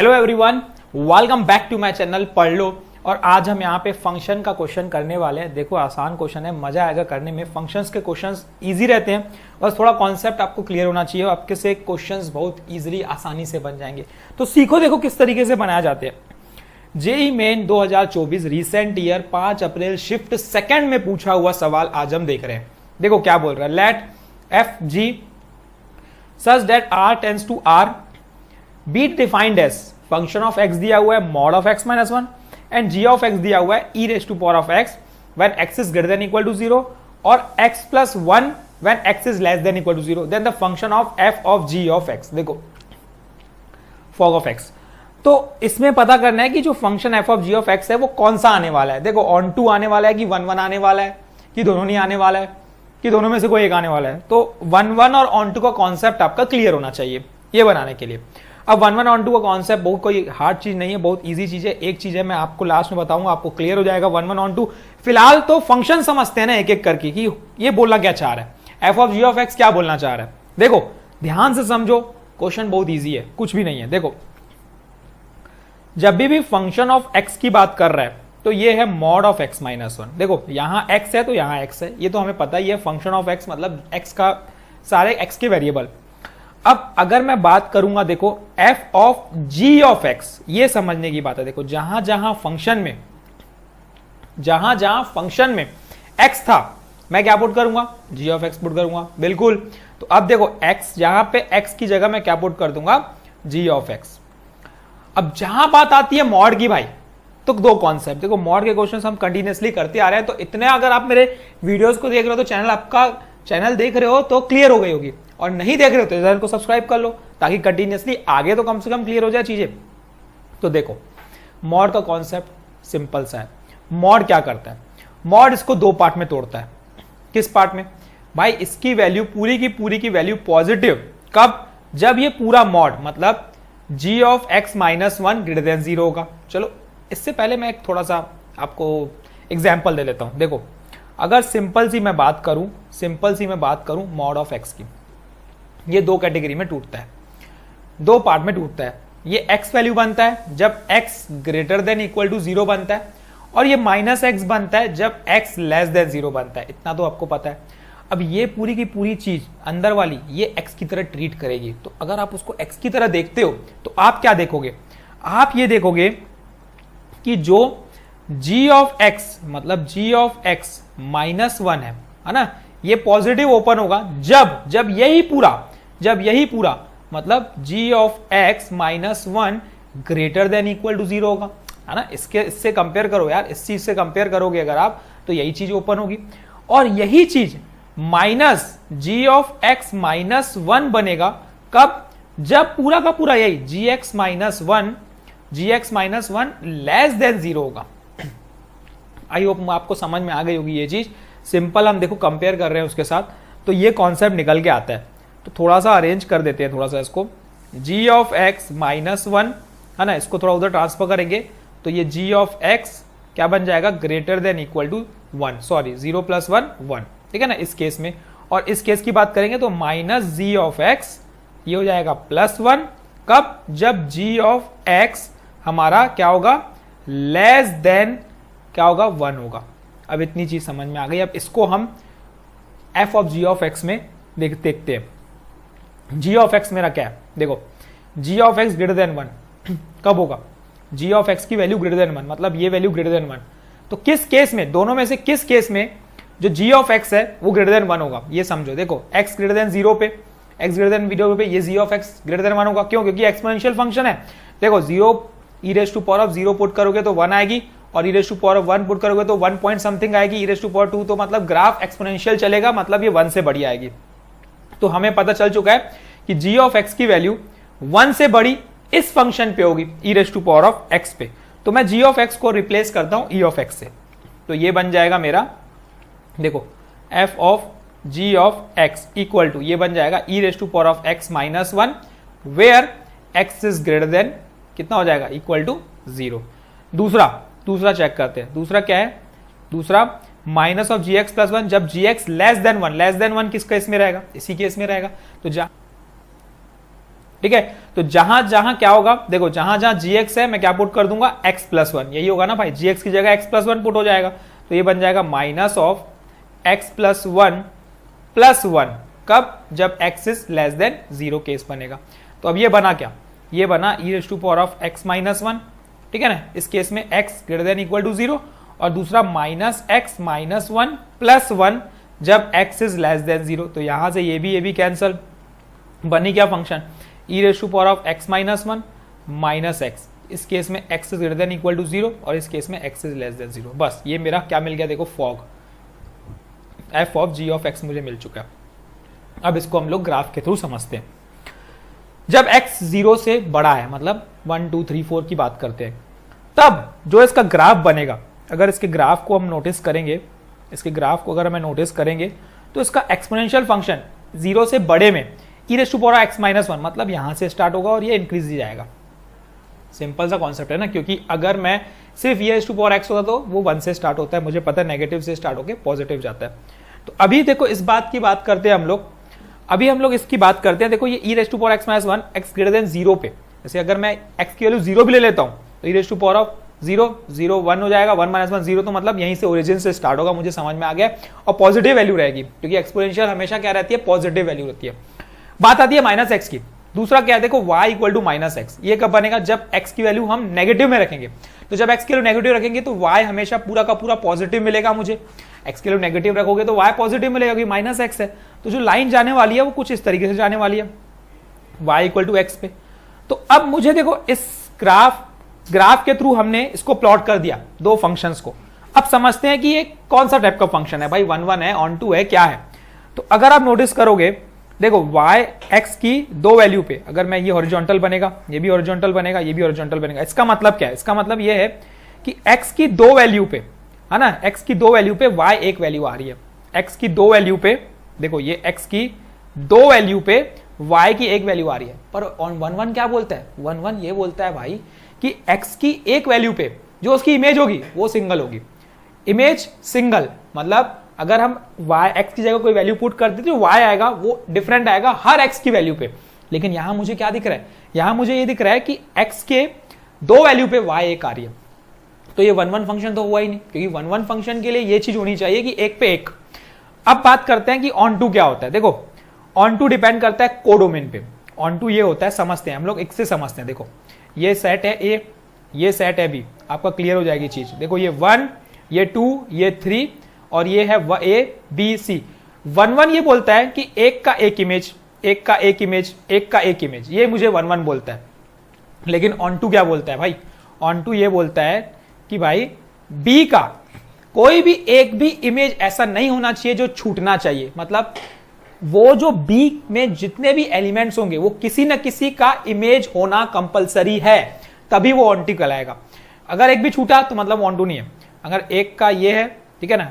Hello everyone, welcome back to my channel Padh Lo. और आज हम यहाँ पे फंक्शन का क्वेश्चन करने वाले हैं। देखो आसान क्वेश्चन है, मजा आएगा करने में। फंक्शंस के क्वेश्चंस इजी रहते हैं, बस थोड़ा कॉन्सेप्ट आपको क्लियर होना चाहिए, आपके से क्वेश्चंस बहुत इजीली आसानी से बन जाएंगे। तो सीखो, देखो किस तरीके से बनाया जाते हैं। जेईई मेन 2024 रिसेंट ईयर 5 अप्रैल शिफ्ट सेकंड में पूछा हुआ सवाल आज हम देख रहे हैं। देखो क्या बोल रहा है, let f g such that R tense to R be defined as function of x दिया हुआ है mod of x minus one and g of x दिया हुआ है e raise to power of x when x is greater than equal to 0 और x plus 1 when x is less than equal to 0, then the function of f of g of x। देखो fog of x, तो इसमें पता करना है कि जो function f of g of x है वो कौन सा आने वाला है। देखो ऑन टू आने वाला है कि 1 1 आने वाला है कि दोनों नहीं आने वाला है कि दोनों में से कोई एक आने वाला है। तो 1 1 और ऑन टू का कॉन्सेप्ट आपका क्लियर होना चाहिए ये बनाने के लिए। अब 1 1 ऑन टू का कॉन्सेप्ट बहुत कोई हार्ड चीज नहीं है, बहुत इजी चीज है। एक चीज है मैं आपको लास्ट में बताऊंगा, आपको क्लियर हो जाएगा 1 1 ऑन टू। फिलहाल तो फंक्शन समझते हैं ना एक एक करके कि ये बोलना क्या चाह रहा है, f of g of x क्या बोलना चाह रहा है। देखो ध्यान से समझो, क्वेश्चन बहुत ईजी है, कुछ भी नहीं है। देखो जब भी फंक्शन ऑफ एक्स की बात कर रहा है तो ये है mod of x minus one. देखो यहां एक्स है तो यहां एक्स है, ये तो हमें पता ही है। फंक्शन ऑफ एक्स मतलब एक्स का सारे एक्स के वेरिएबल। अब अगर मैं बात करूंगा, देखो f of g of x, ये समझने की बात है। देखो जहां जहां फंक्शन में x था मैं क्या पुट करूंगा, g ऑफ x पुट करूंगा, बिल्कुल। तो अब देखो x, जहां पे x की जगह मैं क्या पुट कर दूंगा, g ऑफ x। अब जहां बात आती है मॉड की भाई, तो दो कॉन्सेप्ट। देखो मॉड के क्वेश्चंस हम कंटिन्यूअसली करते आ रहे हैं, तो इतने अगर आप मेरे वीडियोस को देख रहे हो तो चैनल देख रहे हो तो क्लियर हो गई होगी, और नहीं देख रहे हो तो चैनल को सब्सक्राइब कर लो ताकि कंटिन्यूअसली आगे तो कम से कम क्लियर हो जाए चीजें। तो देखो मॉड का कॉन्सेप्ट सिंपल सा है। मॉड क्या करता है, मॉड इसको दो पार्ट में तोड़ता है। किस पार्ट में भाई, इसकी वैल्यू पूरी की वैल्यू पॉजिटिव कब, जब ये पूरा मॉड मतलब g of x minus one greater then 0 होगा। चलो इससे पहले मैं एक थोड़ा सा आपको एग्जाम्पल दे लेता हूं। देखो अगर सिंपल सी मैं बात करूं मॉड ऑफ x की, ये दो कैटेगरी में टूटता है, दो पार्ट में टूटता है। ये x वैल्यू बनता है जब x greater than equal to 0 बनता है, और ये माइनस x बनता है जब x लेस देन 0 बनता है। इतना तो आपको पता है। अब ये पूरी की पूरी चीज अंदर वाली ये x की तरह ट्रीट करेगी। तो अगर आप उसको x की तरह देखते हो तो आप क्या देखोगे, आप ये देखोगे कि जो g ऑफ x मतलब g of x minus one है ना, ये पॉजिटिव ओपन होगा जब यही पूरा मतलब g of x minus one greater than equal to 0 होगा, है ना। इससे कंपेयर करो यार, इस चीज से कंपेयर करोगे अगर आप तो यही चीज ओपन होगी। और यही चीज minus g of x minus one बनेगा कब, जब पूरा का पूरा यही gx minus one less than 0 होगा। आई होप आपको समझ में आ गई होगी ये चीज। सिंपल हम देखो कंपेयर कर रहे हैं उसके साथ, तो ये कॉन्सेप्ट निकल के आता है। तो थोड़ा सा अरेंज कर देते हैं, थोड़ा सा इसको g of x minus one है ना, इसको थोड़ा उधर ट्रांसफर करेंगे तो ये g ऑफ x क्या बन जाएगा, greater than equal to 1, sorry 0 plus 1 1, ठीक है ना इस केस में। और इस केस की बात करेंगे तो माइनस g ऑफ x ये हो जाएगा प्लस 1 कब, जब g ऑफ x हमारा क्या होगा, लेस देन क्या होगा, 1 होगा। अब इतनी चीज समझ में आ गई। अब इसको हम f of g of x में देखते हैं। g ऑफ x मेरा क्या है, देखो g of x greater then 1 कब होगा, g ऑफ x की वैल्यू ग्रेटर देन 1 मतलब ये वैल्यू ग्रेटर देन 1। तो किस केस में, दोनों में से किस केस में जो g ऑफ x है वो ग्रेटर देन 1 होगा, ये समझो। देखो x ग्रेटर देन 0 पे, x ग्रेटर देन 0 पे ये g of x greater then 1 होगा। क्यों, क्योंकि एक्सपोनेंशियल फंक्शन है। देखो 0 e raise to power of 0 put करोगे तो 1 आएगी, और e raise to power of 1 put करोगे तो 1 पॉइंट समथिंग आएगी, e रेज टू पावर 2, तो मतलब ग्राफ एक्सपोनेंशियल चलेगा, मतलब ये 1 से बड़ी आएगी। तो हमें पता चल चुका है कि g ऑफ x की वैल्यू 1 से बड़ी इस फंक्शन पे होगी, e raise to power of x पे। तो मैं g ऑफ x को रिप्लेस करता हूं e ऑफ x से, तो ये बन जाएगा मेरा, देखो f of g of x equal to ये बन जाएगा e raise to power of x minus one where x is greater than कितना हो जाएगा, इक्वल टू 0। दूसरा चेक करते हैं। दूसरा क्या है, दूसरा minus of g x plus one जब g x less than one किस केस में रहेगा, इसी केस में रहेगा। तो ठीक है। तो जहां जहां क्या होगा, देखो जहां जहां gx है मैं क्या पुट कर दूंगा x+1, यही होगा ना भाई, gx की जगह x+1 पुट हो जाएगा, तो ये बन जाएगा -(x+1+1) कब, जब x is less then 0 case बनेगा। तो अब ये बना क्या, ये बना e⁻x-1, ठीक है ना, इस केस में x > 0, और दूसरा -(x-1+1) जब x इज लेस देन 0। तो यहां से ये भी कैंसल, बनी क्या फंक्शन e⁻x-1 - x, इस केस में x इज > 0 और इस केस में x इज लेस देन 0। बस ये मेरा क्या मिल गया, देखो फॉग f(g)(x) मुझे मिल चुका है। अब इसको हम लोग ग्राफ के थ्रू समझते हैं। जब x 0 से बड़ा है, मतलब 1 2 3 4 की बात करते हैं, तब जो इसका ग्राफ बनेगा, अगर इसके ग्राफ को हम नोटिस करेंगे, इसके ग्राफ को अगर हमें नोटिस करेंगे, तो इसका एक्सपोनेंशियल फंक्शन 0 से बड़े में e⁻x-1, मतलब यहां से स्टार्ट होगा और ये इंक्रीज ही जाएगा। सिंपल सा कॉन्सेप्ट है ना, क्योंकि अगर मैं सिर्फ e⁻x होता तो वो 1 से स्टार्ट होता है, मुझे पता है नेगेटिव से स्टार्ट होकर पॉजिटिव जाता है। तो अभी देखो इस बात की बात करते हैं हम लोग, अभी हम लोग इसकी बात करते हैं। देखो ये e⁻x-1 x > 0 पे, जैसे अगर मैं x की वैल्यू 0 भी ले लेता हूं तो e⁻0 0 1 हो जाएगा, 1 - 1 0, तो मतलब यहीं से ओरिजिन से स्टार्ट होगा, मुझे समझ में आ गया। और पॉजिटिव वैल्यू रहेगी, क्योंकि एक्सपोनेंशियल हमेशा क्या रहती है, पॉजिटिव वैल्यू रहती है। बात आती है -x की। दूसरा क्या है, देखो y = -x, ये कब बनेगा, जब x की वैल्यू हम नेगेटिव में रखेंगे। तो जब x की वैल्यू नेगेटिव रखेंगे तो y हमेशा पूरा का पूरा पॉजिटिव मिलेगा मुझे, x की वैल्यू नेगेटिव रखोगे तो y पॉजिटिव मिलेगा, क्योंकि -x है। तो जो लाइन जाने वाली है वो कुछ इस तरीके से जाने वाली है, y = x पे। तो अब मुझे देखो इस ग्राफ के थ्रू हमने इसको प्लॉट कर दिया, दो फंक्शंस को। अब समझते हैं कि ये कौन सा टाइप का फंक्शन है भाई, 1 1 है, ऑन 2 है, क्या है। तो अगर आप नोटिस करोगे, देखो y x की 2 वैल्यू पे, अगर मैं ये हॉरिजॉन्टल बनेगा, ये भी हॉरिजॉन्टल बनेगा, ये भी हॉरिजॉन्टल बनेगा। इसका मतलब क्या है, इसका मतलब ये है कि x की 2 वैल्यू पे, है ना, x की 2 वैल्यू पे y एक वैल्यू आ रही है। x की 2 वैल्यू पे, देखो ये x की 2 वैल्यू पे y की एक वैल्यू आ रही है। पर 1 1 क्या बोलता है, 1 1 ये बोलता है भाई कि x की एक वैल्यू पे जो उसकी इमेज होगी वो सिंगल होगी। इमेज सिंगल मतलब अगर हम y x की जगह कोई वैल्यू पुट कर देते तो y आएगा, वो डिफरेंट आएगा हर x की वैल्यू पे। लेकिन यहां मुझे क्या दिख रहा है, यहां मुझे ये दिख रहा है कि x के 2 वैल्यू पे y एक आ रही है। तो ये 1 1 फंक्शन तो हुआ ही नहीं, क्योंकि 1 1 फंक्शन के लिए ये चीज होनी चाहिए कि एक पे एक। अब बात करते हैं कि ऑन टू क्या होता है। देखो ऑन टू डिपेंड करता है कोडोमेन पे। ऑन टू ये होता है, समझते हैं हम लोग, एक से समझते हैं। देखो ये सेट है A, ये सेट है B, आपका क्लियर हो जाएगी चीज। देखो ये 1, ये 2, ये 3 और ये है A B C। 1 1 ये बोलता है कि एक का एक इमेज, एक का एक इमेज, एक का एक इमेज, ये मुझे 1 1 बोलता है। लेकिन ऑन टू क्या बोलता है भाई, ऑन टू ये बोलता है कि भाई B का कोई भी एक भी इमेज ऐसा नहीं होना चाहिए जो छूटना चाहिए। मतलब वो जो B में जितने भी एलिमेंट्स होंगे वो किसी न किसी का इमेज होना कंपलसरी है, तभी वो ऑन टू कहलाएगा। अगर एक भी छूटा तो मतलब ऑन टू नहीं है। अगर एक का ये है, ठीक है ना,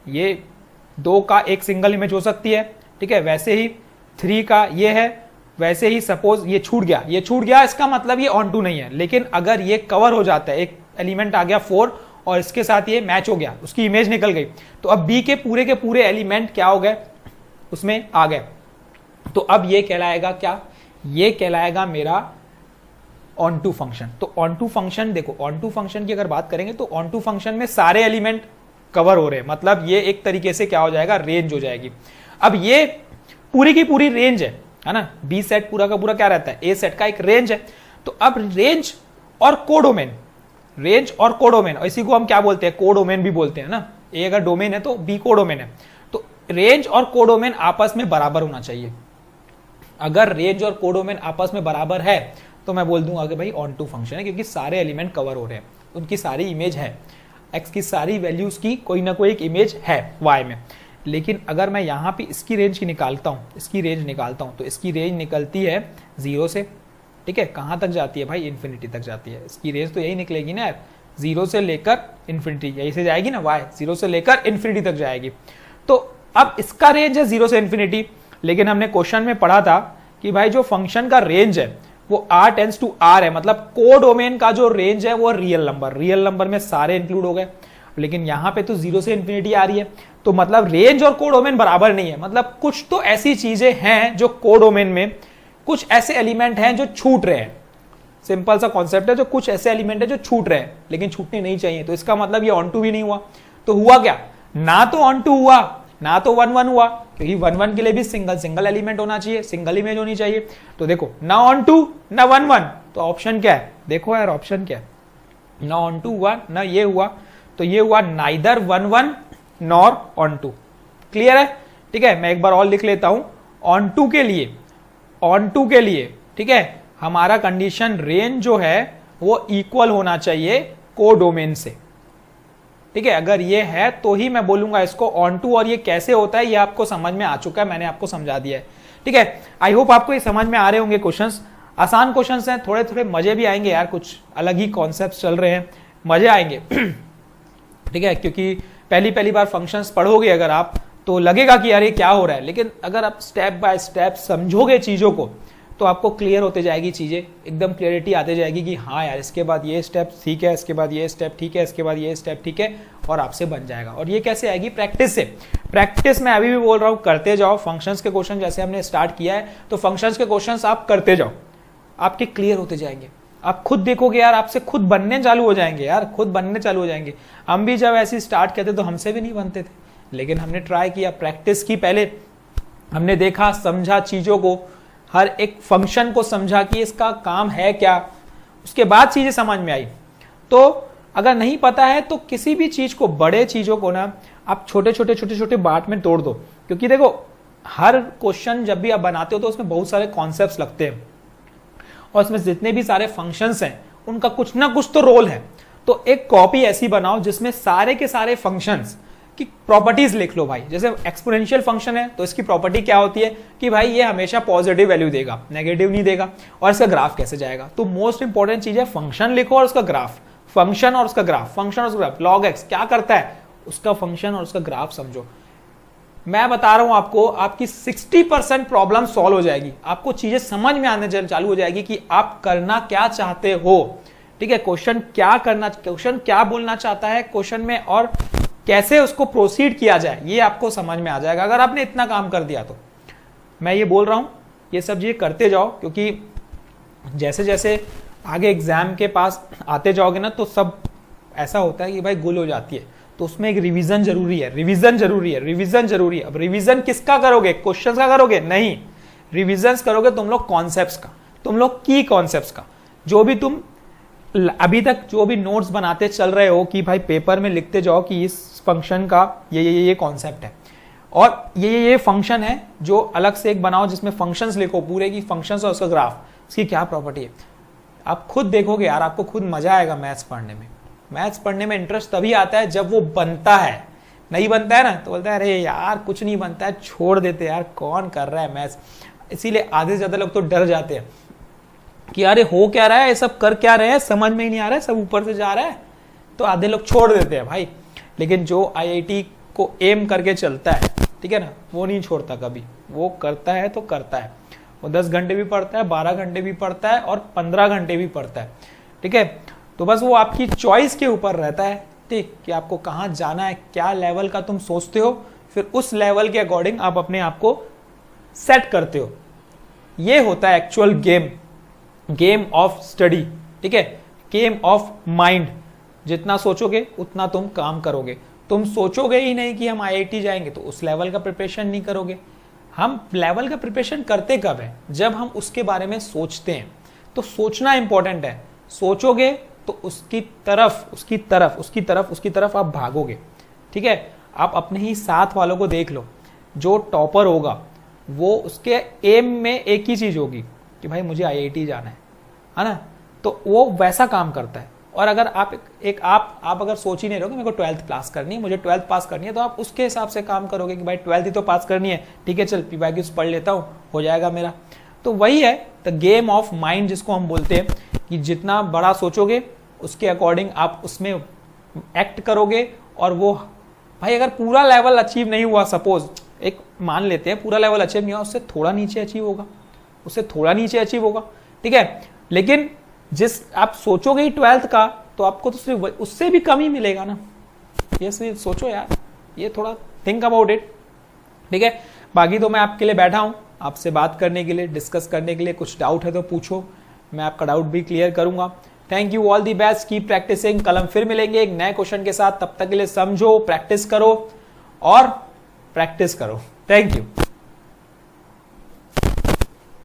ये 2 का एक सिंगल इमेज हो सकती है, ठीक है, वैसे ही 3 का ये है, वैसे ही सपोज ये छूट गया, ये छूट गया, इसका मतलब ये ऑन टू नहीं है। लेकिन अगर ये कवर हो जाता है, एक एलिमेंट आ गया 4 और इसके साथ ये मैच हो गया, उसकी इमेज निकल गई, तो अब B के पूरे एलिमेंट क्या हो गए, उसमें आ गए। तो अब ये कहलाएगा क्या, ये कहलाएगा मेरा ऑन टू फंक्शन। तो ऑन टू फंक्शन, देखो ऑन टू फंक्शन की अगर बात करेंगे तो ऑन टू फंक्शन में सारे एलिमेंट कवर हो रहे हैं, मतलब ये एक तरीके से क्या हो जाएगा, रेंज हो जाएगी। अब ये पूरी की पूरी रेंज है ना, बी सेट पूरा का पूरा क्या रहता है, ए सेट का एक रेंज है। तो अब रेंज और कोडोमेन, रेंज और कोडोमेन, और इसी को हम क्या बोलते हैं, कोडोमेन भी बोलते हैं ना। ए अगर डोमेन है तो बी कोडोमेन है। तो रेंज और कोडोमेन आपस में बराबर होना चाहिए। अगर रेंज और कोडोमेन आपस में बराबर है तो मैं बोल दूंगा कि भाई ऑन टू फंक्शन है, क्योंकि सारे एलिमेंट कवर हो रहे हैं, उनकी सारी इमेज है, एक्स की सारी वैल्यूज की कोई ना कोई एक इमेज है वाई में। लेकिन अगर मैं यहाँ पे इसकी रेंज की निकालता हूँ, इसकी रेंज निकालता हूँ, तो इसकी रेंज निकलती है 0 से, ठीक है, कहाँ तक जाती है भाई, इन्फिनिटी तक जाती है। इसकी रेंज तो यही निकलेगी ना यार, 0 से लेकर इन्फिनिटी, यही से जाएगी ना, वाई 0 से लेकर इन्फिनिटी तक जाएगी। तो अब इसका रेंज है 0 से इन्फिनिटी, लेकिन हमने क्वेश्चन में पढ़ा था कि भाई जो फंक्शन का रेंज है वो r टेंड्स टू r है, मतलब कोडोमेन का जो रेंज है वो रियल नंबर में सारे इंक्लूड हो गए। लेकिन यहां पे तो 0 से इन्फिनिटी आ रही है, तो मतलब रेंज और कोडोमेन बराबर नहीं है। मतलब कुछ तो ऐसी चीजें हैं जो कोडोमेन में कुछ ऐसे एलिमेंट हैं जो छूट रहे हैं, सिंपल सा कॉन्सेप्ट है, जो कुछ ऐसे एलिमेंट है जो छूट रहे हैं लेकिन छूटने नहीं चाहिए, तो इसका मतलब ये ऑन टू भी नहीं हुआ। तो हुआ क्या, ना तो ऑन टू हुआ ना तो 1 1 हुआ, क्योंकि 1 1 के लिए भी सिंगल सिंगल एलिमेंट होना चाहिए, सिंगल इमेज होनी चाहिए। तो देखो ना ऑन टू ना 1 1, तो ऑप्शन क्या है, देखो यार ऑप्शन क्या है, ना ऑन टू हुआ ना ये हुआ, तो ये हुआ neither 1 1 nor on two. Clear है, ठीक है। मैं एक बार और लिख लेता हूं, ऑन टू के लिए, ठीक है, हमारा कंडीशन रेंज जो है वो इक्वल होना चाहिए कोडोमेन से, ठीक है। अगर ये है तो ही मैं बोलूंगा इसको ऑन टू, और ये कैसे होता है ये आपको समझ में आ चुका है, मैंने आपको समझा दिया है, ठीक है। आई होप आपको ये समझ में आ रहे होंगे क्वेश्चंस, आसान क्वेश्चंस हैं, थोड़े थोड़े मजे भी आएंगे यार, कुछ अलग ही कॉन्सेप्ट चल रहे हैं, मजे आएंगे ठीक है, क्योंकि पहली बार फंक्शंस पढ़ोगे अगर आप तो लगेगा कि यार ये क्या हो रहा है, लेकिन अगर आप स्टेप बाय स्टेप समझोगे चीजों को तो आपको क्लियर होते जाएगी चीजें, एकदम क्लियरिटी आते जाएगी कि हाँ यार इसके बाद ये स्टेप ठीक है, इसके बाद ये स्टेप ठीक है, इसके बाद ये स्टेप ठीक है, और आपसे बन जाएगा। और ये कैसे आएगी, प्रैक्टिस से। प्रैक्टिस में अभी भी बोल रहा हूं, करते जाओ, फंक्शंस के क्वेश्चन जैसे हमने स्टार्ट किया है तो फंक्शंस के क्वेश्चंस आप करते जाओ, आपके क्लियर होते जाएंगे, आप खुद देखोगे यार, आपसे खुद बनने चालू हो जाएंगे यार, खुद बनने चालू हो जाएंगे। हम भी जब ऐसे स्टार्ट करते तो हमसे भी नहीं बनते थे, लेकिन हमने ट्राई किया, प्रैक्टिस की, पहले हमने देखा, समझा चीजों को, हर एक फंक्शन को समझा कि इसका काम है क्या, उसके बाद चीजें समझ में आई। तो अगर नहीं पता है तो किसी भी चीज को, बड़े चीजों को ना आप छोटे छोटे पार्ट में तोड़ दो, क्योंकि देखो हर क्वेश्चन जब भी आप बनाते हो तो उसमें बहुत सारे कॉन्सेप्ट्स लगते हैं, और इसमें जितने भी सारे फंक्शंस हैं उनका कुछ ना कुछ तो रोल है। तो एक कॉपी ऐसी बनाओ जिसमें सारे के सारे फंक्शंस की प्रॉपर्टीज लिख लो भाई। जैसे एक्सपोनेंशियल फंक्शन है तो इसकी प्रॉपर्टी क्या होती है कि भाई ये हमेशा पॉजिटिव वैल्यू देगा, नेगेटिव नहीं देगा, और इसका ग्राफ कैसे जाएगा। तो मोस्ट इंपॉर्टेंट चीज है फंक्शन लिखो और उसका ग्राफ, फंक्शन और उसका ग्राफ, फंक्शन और उसका ग्राफ। लॉग एक्स क्या करता है, उसका फंक्शन और उसका ग्राफ समझो। मैं बता रहा हूं आपको, आपकी 60% प्रॉब्लम सॉल्व हो जाएगी, आपको चीजें समझ में आने चालू हो जाएगी कि आप करना क्या चाहते हो, ठीक है। क्वेश्चन क्या बोलना चाहता है क्वेश्चन में, और कैसे उसको प्रोसीड किया जाए ये आपको समझ में आ जाएगा अगर आपने इतना काम कर दिया तो। मैं ये बोल रहा हूं ये सब चीजें करते जाओ, क्योंकि जैसे जैसे आगे एग्जाम के पास आते जाओगे ना तो सब ऐसा होता है कि भाई गुल हो जाती है, तो उसमें एक रिवीजन जरूरी है, रिवीजन जरूरी है। अब रिवीजन किसका करोगे, क्वेश्चंस का करोगे नहीं, रिवीजन करोगे तुम लोग कॉन्सेप्ट्स का, तुम लोग की कॉन्सेप्ट्स का, जो भी तुम अभी तक जो भी नोट्स बनाते चल रहे हो कि भाई पेपर में लिखते जाओ कि इस फंक्शन का ये कॉन्सेप्ट है, और ये फंक्शन है, जो अलग से एक बनाओ जिसमें फंक्शंस लिखो पूरे की, फंक्शंस और उसका ग्राफ, इसकी क्या प्रॉपर्टी है। आप खुद देखोगे यार, आपको खुद मजा आएगा मैथ्स पढ़ने में। मैथ्स पढ़ने में इंटरेस्ट तभी आता है जब वो बनता है, नहीं बनता है ना तो बोलता है अरे यार कुछ नहीं बनता है, छोड़ देते यार, कौन कर रहा है मैथ्स। इसीलिए आधे से ज्यादा लोग तो डर जाते हैं कि अरे हो क्या रहा है, ये सब कर क्या रहे हैं, समझ में ही नहीं आ रहा है, सब ऊपर से जा रहा है, तो आधे लोग छोड़ देते हैं भाई। लेकिन जो आईआईटी को एम करके चलता है, ठीक है ना, वो नहीं छोड़ता कभी, वो करता है तो करता है, वो 10 घंटे भी पढ़ता है, 12 घंटे भी पढ़ता है, और 15 घंटे भी पढ़ता है, ठीक है। तो बस वो आपकी चॉइस के ऊपर रहता है, ठीक, कि आपको कहाँ जाना है, क्या लेवल का तुम सोचते हो, फिर उस लेवल के अकॉर्डिंग आप अपने आप को सेट करते हो। ये होता है एक्चुअल गेम ऑफ स्टडी, ठीक है, गेम ऑफ माइंड। जितना सोचोगे उतना तुम काम करोगे। तुम सोचोगे ही नहीं कि हम आईआईटी जाएंगे तो उस लेवल का प्रिपरेशन नहीं करोगे। हम लेवल का प्रिपरेशन करते कब है, जब हम उसके बारे में सोचते हैं। तो सोचना इंपॉर्टेंट है, सोचोगे तो उसकी तरफ आप भागोगे, ठीक है। आप अपने ही साथ वालों को देख लो, जो टॉपर होगा वो उसके एम में एक ही चीज होगी कि भाई मुझे आईआईटी जाना है ना, तो वो वैसा काम करता है। और अगर आप अगर सोच ही नहीं रहोगे मेरे को 12th पास करनी है, मुझे 12th पास करनी है, तो आप उसके हिसाब से काम करोगे कि भाई 12th ही तो पास करनी है, ठीक है, चल पीवाईक्यूज पढ़ लेता हूँ, हो जाएगा मेरा। तो वही है द गेम ऑफ माइंड, जिसको हम बोलते हैं कि जितना बड़ा सोचोगे उसके अकॉर्डिंग आप उसमें एक्ट करोगे। और वो भाई अगर पूरा लेवल अचीव नहीं हुआ, सपोज एक मान लेते हैं पूरा लेवल अचीव नहीं हुआ, उससे थोड़ा नीचे अचीव होगा, ठीक है। लेकिन जिस आप सोचोगे ही 12th का, तो आपको तो सिर्फ उससे भी कम ही मिलेगा ना। ये सिर्फ सोचो यार, ये थोड़ा थिंक अबाउट इट, ठीक है। बाकी तो मैं आपके लिए बैठा हूं, आपसे बात करने के लिए, डिस्कस करने के लिए। कुछ डाउट है तो पूछो, मैं आपका डाउट भी क्लियर करूंगा। Thank you, all the best, keep practising. कल हम फिर मिलेंगे एक नए क्वेश्चन के साथ, तब तक के लिए समझो, प्रैक्टिस करो और प्रैक्टिस करो। Thank you.